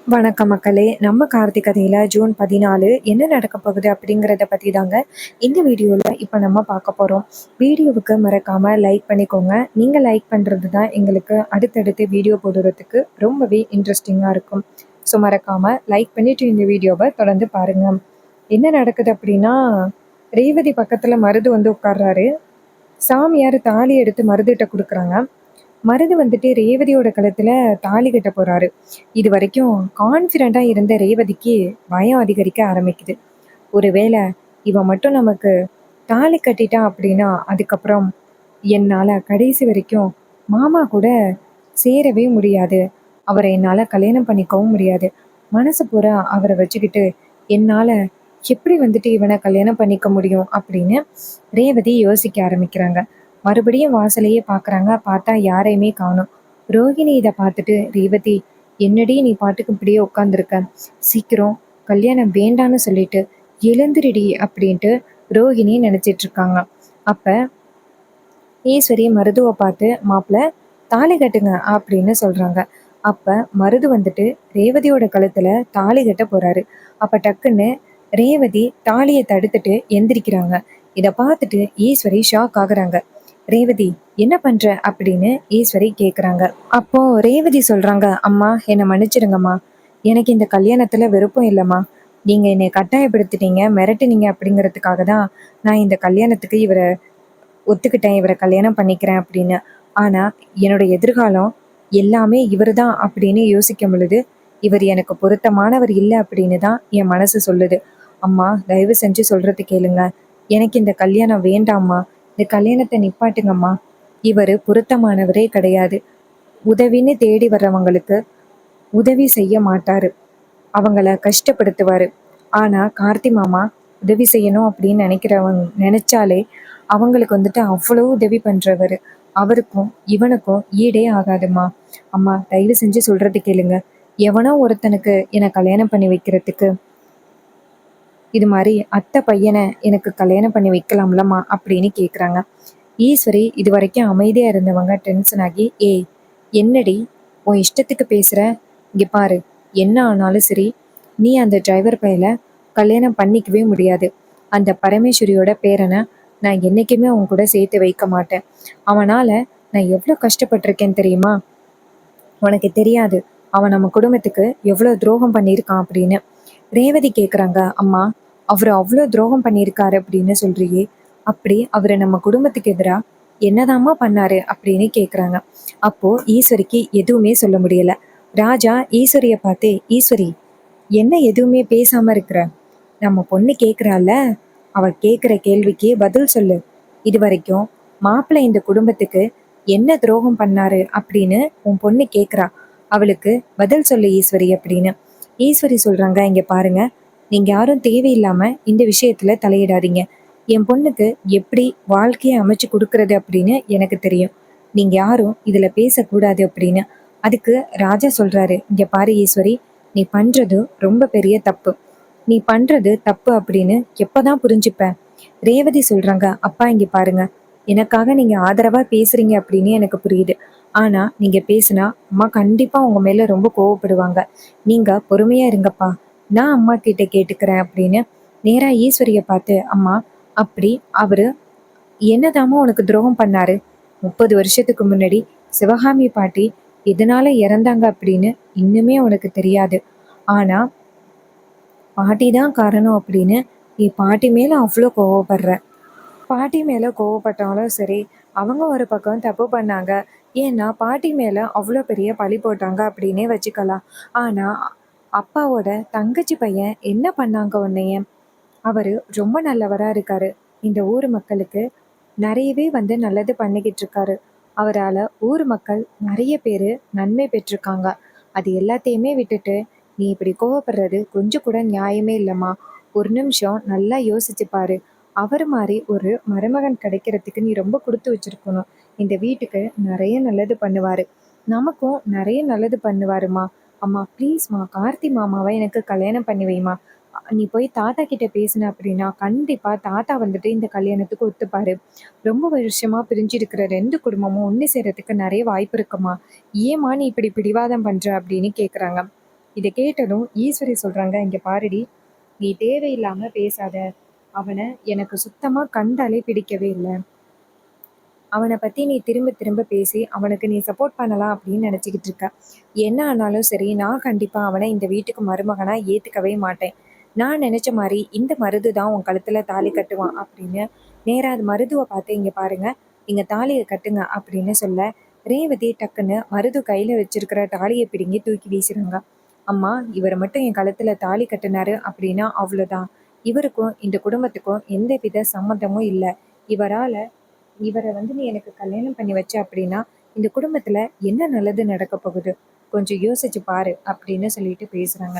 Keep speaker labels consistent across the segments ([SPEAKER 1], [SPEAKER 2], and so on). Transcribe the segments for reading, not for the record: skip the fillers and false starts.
[SPEAKER 1] வணக்கம் மக்களே! நம்ம கார்த்திக் கதையில ஜூன் 14 என்ன நடக்க போகுது அப்படிங்கிறத பத்தி தாங்க இந்த வீடியோல இப்ப நம்ம பார்க்க போறோம். வீடியோவுக்கு மறக்காம லைக் பண்ணிக்கோங்க. நீங்க லைக் பண்றது தான் எங்களுக்கு அடுத்தடுத்து வீடியோ போடுறதுக்கு ரொம்பவே இன்ட்ரெஸ்டிங்கா இருக்கும். ஸோ மறக்காம லைக் பண்ணிட்டு இந்த வீடியோவ தொடர்ந்து பாருங்க. என்ன நடக்குது அப்படின்னா, ரேவதி பக்கத்துல மருது வந்து உட்கார்றாரு. சாமியார் தாலி எடுத்து மருதுகிட்ட குடுக்குறாங்க. மருது வந்துட்டு ரேவதியோட கழுத்துல தாலி கட்ட போறாரு. இது வரைக்கும் கான்ஃபிடென்ட்டா இருந்த ரேவதிக்கு பயம் அதிகரிக்க ஆரம்பிக்குது. ஒருவேளை இவ மட்டும் நமக்கு தாலி கட்டிட்டா அப்படின்னா, அதுக்கப்புறம் என்னால கடைசி வரைக்கும் மாமா கூட சேரவே முடியாது. அவர என்னால கல்யாணம் பண்ணிக்கவும் முடியாது. மனசு பூரா அவர வச்சுக்கிட்டு என்னால எப்படி வந்துட்டு இவன கல்யாணம் பண்ணிக்க முடியும் அப்படின்னு ரேவதி யோசிக்க ஆரம்பிக்கிறாங்க. மறுபடியும் வாசலையே பார்க்குறாங்க. பார்த்தா யாரையுமே காணோம். ரோஹிணி இத பார்த்துட்டு, "ரேவதி, என்னடி நீ பாட்டுக்கு இப்படியே உட்காந்துருக்க? சீக்கிரம் கல்யாணம் வேண்டான்னு சொல்லிட்டு எழுந்திருடி" அப்படின்ட்டு ரோஹிணி நினைச்சிட்டு இருக்காங்க. அப்ப ஈஸ்வரி மருதுவ பார்த்து, "மாப்ள தாலி கட்டுங்க" அப்படின்னு சொல்றாங்க. அப்ப மருது வந்துட்டு ரேவதியோட கழுத்துல தாலி கட்ட போறாரு. அப்ப டக்குன்னு ரேவதி தாலிய தடுத்துட்டு எந்திரிக்கிறாங்க. இத பார்த்துட்டு ஈஸ்வரி ஷாக் ஆகுறாங்க. "ரேவதி, என்ன பண்ற?" அப்படின்னு ஈஸ்வரி கேக்குறாங்க. அப்போ ரேவதி சொல்றாங்க, "அம்மா, என்னை மன்னிச்சிடுங்கம்மா. எனக்கு இந்த கல்யாணத்துல விருப்பம் இல்லம்மா. நீங்க என்னை கட்டாயப்படுத்திட்டீங்க, மிரட்டுனீங்க அப்படிங்கிறதுக்காக தான் நான் இந்த கல்யாணத்துக்கு இவரை ஒத்துக்கிட்டேன், இவரை கல்யாணம் பண்ணிக்கிறேன் அப்படின்னு. ஆனா என்னோட எதிர்காலம் எல்லாமே இவர்தான் அப்படின்னு யோசிக்கும் பொழுது, இவர் எனக்கு பொருத்தமானவர் இல்லை அப்படின்னு தான் என் மனசு சொல்லுது. அம்மா, தயவு செஞ்சு சொல்றது கேளுங்க. எனக்கு இந்த கல்யாணம் வேண்டாம்மா. இந்த கல்யாணத்தை நிப்பாட்டுங்கம்மா. இவரு பொருத்தமானவரே கிடையாது. உதவின்னு தேடி வர்றவங்களுக்கு உதவி செய்ய மாட்டாரு. அவங்கள கஷ்டப்படுத்துவாரு. ஆனா கார்த்தி மாமா உதவி செய்யணும் அப்படின்னு நினைச்சாலே அவங்களுக்கு வந்துட்டு அவ்வளோ உதவி பண்றவரு. அவருக்கும் இவனுக்கும் ஈடே ஆகாதும்மா. அம்மா, தயவு செஞ்சு சொல்றது கேளுங்க. எவனோ ஒருத்தனுக்கு என்னை கல்யாணம் பண்ணி வைக்கிறதுக்கு இது மாதிரி அத்தை பையனை எனக்கு கல்யாணம் பண்ணி வைக்கலாம்லம்மா அப்படின்னு கேக்குறாங்க. ஈஸ்வரி இது வரைக்கும் அமைதியா இருந்தவங்க டென்ஷன் ஆகி, "ஏய், என்னடி உன் இஷ்டத்துக்கு பேசுற? இங்க பாரு, என்ன ஆனாலும் சரி, நீ அந்த டிரைவர் பையல கல்யாணம் பண்ணிக்கவே முடியாது. அந்த பரமேஸ்வரியோட பேரனை நான் என்னைக்குமே உன் கூட சேர்த்து வைக்க மாட்டேன். அவனால நான் எவ்வளோ கஷ்டப்பட்டிருக்கேன் தெரியுமா? உனக்கு தெரியாது. அவன் நம்ம குடும்பத்துக்கு எவ்வளோ துரோகம் பண்ணியிருக்கான் அப்படின்னு." ரேவதி கேக்குறாங்க, "அம்மா, அவரு அவ்வளோ துரோகம் பண்ணியிருக்காரு அப்படின்னு சொல்றியே, அப்படி அவரு நம்ம குடும்பத்துக்கு எதிரா என்னதாம்மா பண்ணாரு?" அப்படின்னு கேக்குறாங்க. அப்போ ஈஸ்வரிக்கு எதுவுமே சொல்ல முடியல. ராஜா ஈஸ்வரிய பார்த்து, "ஈஸ்வரி, என்ன எதுவுமே பேசாம இருக்கிற? நம்ம பொண்ணு கேக்குறால, அவ கேக்குற கேள்விக்கு பதில் சொல்லு. இது வரைக்கும் மாப்பிள்ளை இந்த குடும்பத்துக்கு என்ன துரோகம் பண்ணாரு அப்படின்னு உன் பொண்ணு கேக்குறா. அவளுக்கு பதில் சொல்லு ஈஸ்வரி" அப்படின்னு. ஈஸ்வரி சொல்றாங்க, "இங்க பாருங்க, நீங்க யாரும் தேவையில்லாம இந்த விஷயத்துல தலையிடாதீங்க. என் பொண்ணுக்கு எப்படி வாழ்க்கையை அமைச்சு கொடுக்கறது அப்படின்னு எனக்கு தெரியும். நீங்க யாரும் இதுல பேசக்கூடாது" அப்படின்னு. அதுக்கு ராஜா சொல்றாரு, "இங்க பாரு ஈஸ்வரி, நீ பண்றது ரொம்ப பெரிய தப்பு. நீ பண்றது தப்பு அப்படின்னு எப்பதான் புரிஞ்சுப்ப?" ரேவதி சொல்றாங்க, "அப்பா, இங்க பாருங்க, எனக்காக நீங்க ஆதரவா பேசுறீங்க அப்படின்னு எனக்கு புரியுது. ஆனா நீங்க பேசுனா அம்மா கண்டிப்பா உங்க மேல ரொம்ப கோவப்படுவாங்க. நீங்க பொறுமையா இருங்கப்பா. நான் அம்மா கிட்ட கேட்டுக்கிறேன்" அப்படின்னு நேரா ஈஸ்வரிய பார்த்து, "அம்மா, அப்படி அவரு என்னதாம்மா உனக்கு துரோகம் பண்ணாரு? 30 வருஷத்துக்கு முன்னாடி சிவகாமி பாட்டி எதனால இறந்தாங்க அப்படின்னு இன்னுமே உனக்கு தெரியாது. ஆனா பாட்டி தான் காரணம் அப்படின்னு நீ பாட்டி மேல அவ்வளோ கோவப்படுற. பாட்டி மேல கோவப்பட்டாலும் சரி, அவங்க ஒரு பக்கம் தப்பு பண்ணாங்க. ஏன்னா பாட்டி மேல அவ்வளோ பெரிய பழி போட்டாங்க அப்படின்னே வச்சுக்கலாம். ஆனா அப்பாவோட தங்கச்சி பையன் என்ன பண்ணாங்க உன்னைய? அவரு ரொம்ப நல்லவரா இருக்காரு. இந்த ஊர் மக்களுக்கு நிறையவே வந்து நல்லது பண்ணிக்கிட்டு இருக்காரு. அவரால ஊர் மக்கள் நிறைய பேரு நன்மை பெற்றிருக்காங்க. அது எல்லாத்தையுமே விட்டுட்டு நீ இப்படி கோவப்படுறது கொஞ்சம் கூட நியாயமே இல்லம்மா. ஒரு நிமிஷம் நல்லா யோசிச்சு பாரு. அவர் மாதிரி ஒரு மருமகன் கிடைக்கிறதுக்கு நீ ரொம்ப கொடுத்து வச்சிருக்கணும். இந்த வீட்டுக்கு நிறைய நல்லது பண்ணுவாரு. நமக்கும் நிறைய நல்லது பண்ணுவாருமா. அம்மா, ப்ளீஸ்மா, கார்த்தி மாமாவை எனக்கு கல்யாணம் பண்ணி வைமா. நீ போய் தாத்தா கிட்ட பேசின அப்படின்னா கண்டிப்பா தாத்தா வந்துட்டு இந்த கல்யாணத்துக்கு ஒத்துப்பாரு. ரொம்ப வருஷமா பிரிஞ்சு இருக்கிற 2 குடும்பமும் ஒண்ணு சேர்றதுக்கு நிறைய வாய்ப்பு இருக்குமா. ஏம்மா நீ இப்படி பிடிவாதம் பண்ற அப்படின்னு கேக்குறாங்க. இதை கேட்டதும் ஈஸ்வரி சொல்கிறாங்க, இங்கே பாருடி, நீ தேவையில்லாமல் பேசாத. அவனை எனக்கு சுத்தமாக கண்டாலே பிடிக்கவே இல்லை. அவனை பற்றி நீ திரும்ப திரும்ப பேசி அவனுக்கு நீ சப்போர்ட் பண்ணலாம் அப்படின்னு நினச்சிக்கிட்டு இருக்க. என்ன ஆனாலும் சரி, நான் கண்டிப்பாக அவனை இந்த வீட்டுக்கு மருமகனாக ஏற்றுக்கவே மாட்டேன். நான் நினச்ச மாதிரி இந்த மருது தான் உன் கழுத்தில் தாலி கட்டுவான் அப்படின்னு நேராக அது மருதுவை பார்த்து, இங்கே பாருங்க, இங்கே தாலியை கட்டுங்க அப்படின்னு சொல்ல, ரேவதி டக்குன்னு மருது கையில் வச்சிருக்கிற தாலியை பிடுங்கி தூக்கி வீசுறாங்க. அம்மா, இவர் மட்டும் என் கழுத்தில் தாலி கட்டினாரு அப்படின்னா அவ்வளோதான். இவருக்கும் இந்த குடும்பத்துக்கும் எந்த வித சம்மந்தமும் இல்லை. இவரை நீ எனக்கு கல்யாணம் பண்ணி வச்ச அப்படின்னா இந்த குடும்பத்தில் என்ன நல்லது நடக்க போகுது, கொஞ்சம் யோசிச்சு பாரு அப்படின்னு சொல்லிட்டு பேசுகிறாங்க.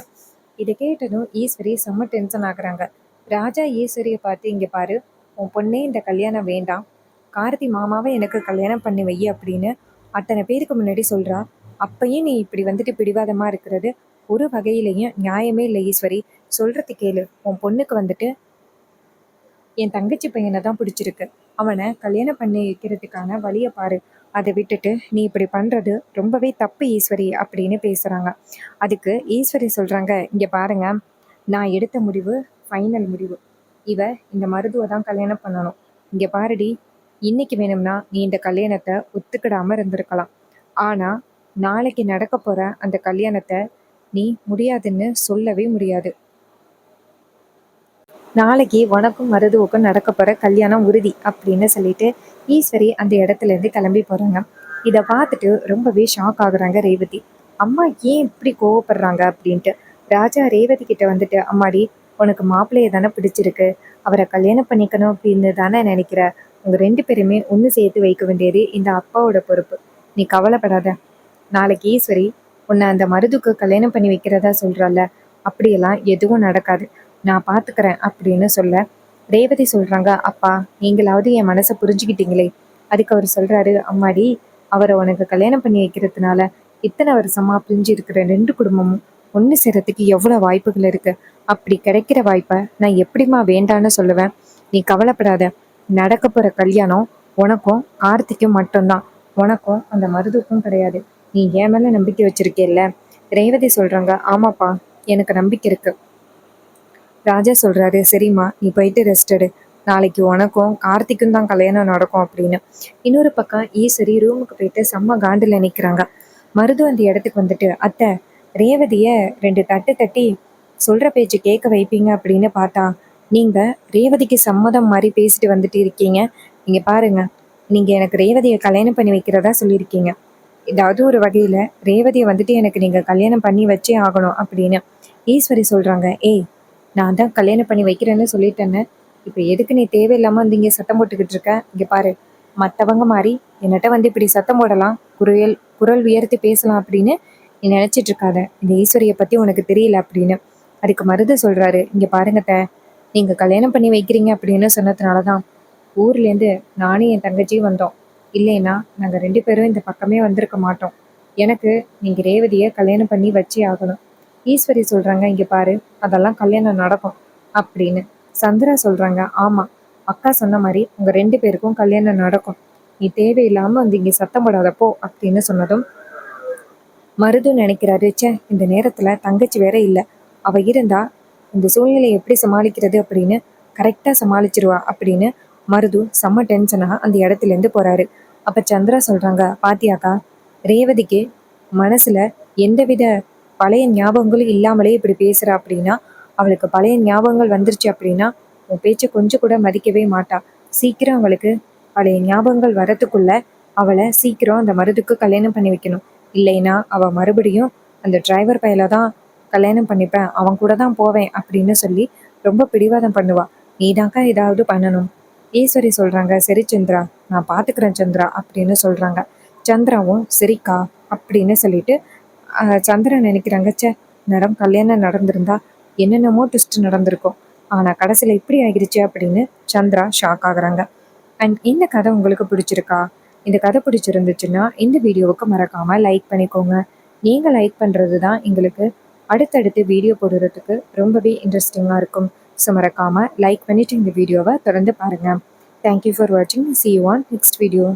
[SPEAKER 1] இதை கேட்டதும் ஈஸ்வரி செம்ம டென்ஷன் ஆகுறாங்க. ராஜா ஈஸ்வரியை பார்த்து, இங்கே பாரு, உன் பொண்ணே இந்த கல்யாணம் வேண்டாம், கார்த்தி மாமாவை எனக்கு கல்யாணம் பண்ணி வை அப்படின்னு அத்தனை பேருக்கு முன்னாடி சொல்கிறா. அப்பயும் நீ இப்படி பிடிவாதமாக இருக்கிறது ஒரு வகையிலையும் நியாயமே இல்லை ஈஸ்வரி. சொல்கிறது கேளு. உன் பொண்ணுக்கு என் தங்கச்சி பையனை தான் பிடிச்சிருக்கு. அவனை கல்யாணம் பண்ணி வைக்கிறதுக்கான வழியை பாரு. அதை விட்டுட்டு நீ இப்படி பண்ணுறது ரொம்பவே தப்பு ஈஸ்வரி அப்படின்னு பேசுகிறாங்க. அதுக்கு ஈஸ்வரி சொல்கிறாங்க, இங்கே பாருங்க, நான் எடுத்த முடிவு ஃபைனல் முடிவு. இந்த மருதுவை தான் கல்யாணம் பண்ணணும். இங்கே பாருடி, இன்னைக்கு வேணும்னா நீ இந்த கல்யாணத்தை ஒத்துக்கிடாமல் இருந்திருக்கலாம். ஆனால் நாளைக்கு நடக்க போகிற அந்த கல்யாணத்தை நீ முடியாதுன்னு சொல்லவே முடியாது. நாளைக்கு உனக்கும் மருதுவுக்கும் நடக்க போகிற கல்யாணம் உறுதி அப்படின்னு சொல்லிட்டு ஈஸ்வரி அந்த இடத்துலேருந்து கிளம்பி போகிறாங்க. இதை பார்த்துட்டு ரொம்பவே ஷாக் ஆகுறாங்க ரேவதி. அம்மா ஏன் இப்படி கோவப்படுறாங்க அப்படின்ட்டு. ராஜா ரேவதி கிட்ட வந்துட்டு, அம்மாடி, உனக்கு மாப்பிள்ளையை தானே பிடிச்சிருக்கு, அவரை கல்யாணம் பண்ணிக்கணும் அப்படின்னு தானே நினைக்கிற. உங்கள் 2 பேருமே ஒன்று சேர்த்து வைக்க வேண்டியது இந்த அப்பாவோட பொறுப்பு. நீ கவலைப்படாத. நாளைக்கு ஈஸ்வரி உன்னை அந்த மருதுக்கு கல்யாணம் பண்ணி வைக்கிறதா சொல்கிறாள், அப்படியெல்லாம் எதுவும் நடக்காது, நான் பார்த்துக்கிறேன் அப்படின்னு சொல்ல, ரேவதி சொல்கிறாங்க, அப்பா, நீங்களாவது என் மனசை புரிஞ்சுக்கிட்டீங்களே. அதுக்கு அவர் சொல்கிறாரு, அம்மாடி, அவரை உனக்கு கல்யாணம் பண்ணி வைக்கிறதுனால இத்தனை வருஷமாக பிரிஞ்சு இருக்கிற 2 குடும்பமும் ஒன்று சேரத்துக்கு எவ்வளோ வாய்ப்புகள் இருக்குது. அப்படி கிடைக்கிற வாய்ப்பை நான் எப்படிமா வேண்டான்னு சொல்லுவேன். நீ கவலைப்படாத. நடக்க போகிற கல்யாணம் உனக்கும் கார்த்திக்கும் மட்டும்தான், உனக்கும் அந்த மருதுக்கும் கிடையாது. நீ என் மேலே நம்பிக்கை வச்சிருக்கேல்ல. ரேவதி சொல்கிறாங்க, ஆமாப்பா, எனக்கு நம்பிக்கை இருக்குது. ராஜா சொல்கிறாரு, சரிம்மா, நீ போயிட்டு ரெஸ்ட் எடு, நாளைக்கு உனக்கும் கார்த்திக்கும் தான் கல்யாணம் நடக்கும் அப்படின்னு. இன்னொரு பக்கம் ஈஸ்வரி ரூமுக்கு போயிட்டு செம்ம காண்டில் நிற்கிறாங்க. மருது அந்த இடத்துக்கு வந்துட்டு, அத்தை, ரேவதியை 2 தட்டு தட்டி சொல்கிற பேச்சு கேட்க வைப்பீங்க அப்படின்னு பார்த்தா நீங்கள் ரேவதிக்கு சம்மதம் மாதிரி பேசிட்டு வந்துட்டு இருக்கீங்க. நீங்கள் பாருங்க, நீங்கள் எனக்கு ரேவதியை கல்யாணம் பண்ணி வைக்கிறதா சொல்லியிருக்கீங்க. ஏதாவது ஒரு வகையில் ரேவதியை எனக்கு நீங்கள் கல்யாணம் பண்ணி வச்சே ஆகணும் அப்படின்னு ஈஸ்வரி சொல்கிறாங்க. ஏய், நான் தான் கல்யாணம் பண்ணி வைக்கிறேன்னு சொல்லிட்டேன்னு இப்போ எதுக்கு நீ தேவையில்லாமல் இங்கே சத்தம் போட்டுக்கிட்டு இருக்க? இங்கே பாரு, மற்றவங்க மாதிரி என்னட்ட இப்படி சத்தம் போடலாம், குரல் உயர்த்தி பேசலாம் அப்படின்னு நீ நினச்சிட்டு இருக்காத. இந்த ஈஸ்வரியை பற்றி உனக்கு தெரியல அப்படின்னு. அதுக்கு மருது சொல்கிறாரு, இங்கே பாருங்கத்த, நீங்கள் கல்யாணம் பண்ணி வைக்கிறீங்க அப்படின்னு சொன்னதுனால தான் ஊர்லேருந்து நானும் என் தங்கச்சியும் வந்தோம். இல்லைன்னா நாங்கள் 2 பேரும் இந்த பக்கமே வந்திருக்க மாட்டோம். எனக்கு நீங்கள் ரேவதியை கல்யாணம் பண்ணி வச்சே ஆகணும். ஈஸ்வரி சொல்கிறாங்க, இங்கே பாரு, அதெல்லாம் கல்யாணம் நடக்கும் அப்படின்னு. சந்திரா சொல்கிறாங்க, ஆமாம், அக்கா சொன்ன மாதிரி உங்கள் 2 பேருக்கும் கல்யாணம் நடக்கும். நீ தேவையில்லாமல் இங்கே சத்தம் போடாதப்போ அப்படின்னு சொன்னதும் மருது நினைக்கிறாரு, இந்த நேரத்தில் தங்கச்சி வேற இல்லை, அவள் இருந்தா இந்த சூழ்நிலையை எப்படி சமாளிக்கிறது அப்படின்னு கரெக்டாக சமாளிச்சிருவா அப்படின்னு மருது செம்ம டென்ஷனாக அந்த இடத்துலேருந்து போகிறாரு. அப்போ சந்திரா சொல்கிறாங்க, பாத்தியாக்கா, ரேவதிக்கு மனசில் எந்தவித பழைய ஞாபகங்களும் இல்லாமலே இப்படி பேசுகிறா அப்படின்னா, அவளுக்கு பழைய ஞாபகங்கள் வந்துருச்சு அப்படின்னா உன் பேச்சை கொஞ்சம் கூட மதிக்கவே மாட்டா. சீக்கிரம் அவளுக்கு பழைய ஞாபகங்கள் வரத்துக்குள்ள அவளை சீக்கிரம் அந்த மருதுக்கு கல்யாணம் பண்ணி வைக்கணும். இல்லைன்னா அவள் மறுபடியும் அந்த டிரைவர் பையில தான் கல்யாணம் பண்ணிப்பேன், அவன் கூட தான் போவேன் அப்படின்னு சொல்லி ரொம்ப பிடிவாதம் பண்ணுவா. நீதாக்கா ஏதாவது பண்ணணும். ஈஸ்வரி சொல்கிறாங்க, சரி சந்திரா, நான் பார்த்துக்கிறேன் சந்திரா அப்படின்னு சொல்கிறாங்க. சந்திராவும் சரிக்கா அப்படின்னு சொல்லிட்டு சந்திரன் நினைக்கிறாங்க, நேரம் கல்யாணம் நடந்திருந்தா என்னென்னமோ ட்விஸ்ட் நடந்திருக்கும், ஆனால் கடைசியில் இப்படி ஆகிடுச்சு அப்படின்னு சந்திரா ஷாக் ஆகுறாங்க. அண்ட் இந்த கதை உங்களுக்கு பிடிச்சிருக்கா? இந்த கதை பிடிச்சிருந்துச்சுன்னா இந்த வீடியோவுக்கு மறக்காமல் லைக் பண்ணிக்கோங்க. நீங்கள் லைக் பண்ணுறது தான் எங்களுக்கு அடுத்தடுத்து வீடியோ போடுறதுக்கு ரொம்பவே இன்ட்ரெஸ்டிங்காக இருக்கும். ஸோ மறக்காமல் லைக் பண்ணிவிட்டு இந்த வீடியோவை தொடர்ந்து பாருங்கள். தேங்க்யூ ஃபார் வாட்சிங். See you on next video.